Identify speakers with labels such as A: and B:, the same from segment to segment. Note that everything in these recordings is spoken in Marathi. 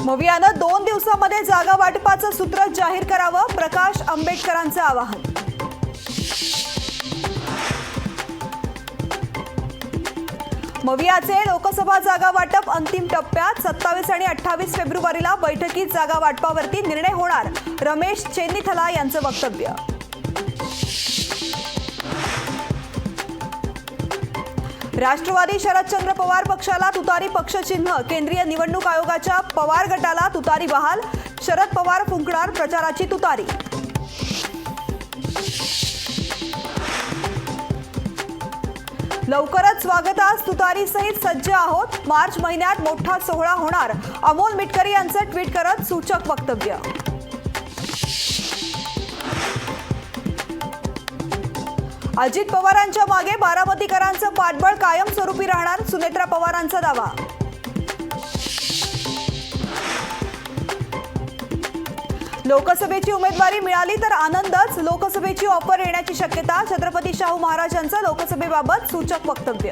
A: मवियानं 2 दिवसांमध्ये जागा वाटपाचं सूत्र जाहीर करावं, प्रकाश आंबेडकरांचं आवाहन. मवियाचे लोकसभा जागा वाटप अंतिम टप्प्यात. 27 आणि 28 फेब्रुवारीला बैठकीत जागा वाटपावरती निर्णय होणार, रमेश चेन्नीथला यांचं वक्तव्य. राष्ट्रवादी शरदचंद्र पवार पक्षाला तुतारी पक्षचिन्ह. केंद्रीय निवडणूक आयोगाच्या पवार गटाला तुतारी बहाल. शरद पवार फुंकणार प्रचाराची तुतारी. लवकरच स्वागतास तुतारीसहित सज्ज आहोत. मार्च महिन्यात मोठा सोहळा होणार, अमोल मिटकरी यांचं ट्विट करत सूचक वक्तव्य. अजित पवारांच्या मागे बारामतीकरांचं पाठबळ कायमस्वरूपी राहणार, सुनेत्रा पवारांचा दावा. लोकसभेची उमेदवारी मिळाली तर आनंदच, लोकसभेची ऑफर येण्याची शक्यता. छत्रपती शाहू महाराजांचं लोकसभेबाबत सूचक वक्तव्य.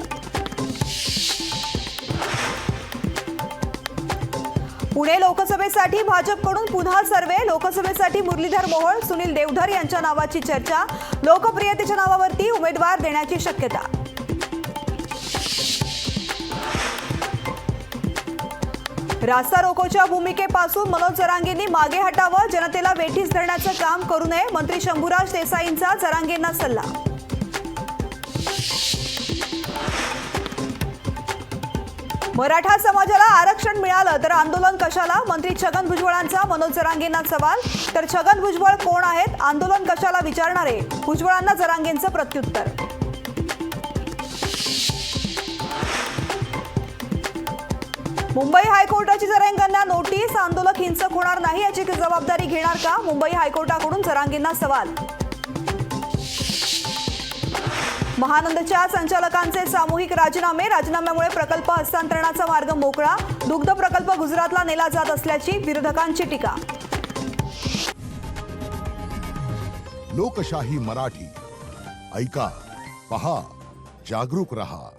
A: पुणे लोकसभेसाठी भाजपकडून पुन्हा सर्वे. लोकसभेसाठी मुरलीधर मोहोळ, सुनील देवधर यांच्या नावाची चर्चा. लोकप्रियतेच्या नावावरती उमेदवार देण्याची शक्यता. रास्ता रोकोच्या भूमिकेपासून मनोज जरांगेंनी मागे हटावं, जनतेला वेठीस धरण्याचं काम करू नये. मंत्री शंभूराज देसाईंचा जरांगेंना सल्ला. मराठा समाजाला आरक्षण मिळालं तर आंदोलन कशाला? मंत्री छगन भुजबळांचा मनोज जरांगेंना सवाल. तर छगन भुजबळ कोण आहेत, आंदोलन कशाला विचारणारे? भुजबळांना जरांगेंचं प्रत्युत्तर. मुंबई हायकोर्टाची जरांगेंना नोटीस. आंदोलक हिंसक होणार नाही याची जबाबदारी घेणार का? मुंबई हायकोर्टाकडून जरांगेंना सवाल. महानंदच्या संचालकांचे सामूहिक राजीनामे. राजीनाम्यामुळे प्रकल्प हस्तांतरणाचा मार्ग मोकळा. दुग्ध प्रकल्प गुजरातला नेला जात असल्याची विरोधकांची टीका.
B: लोकशाही मराठी ऐका, पहा, जागरूक रहा.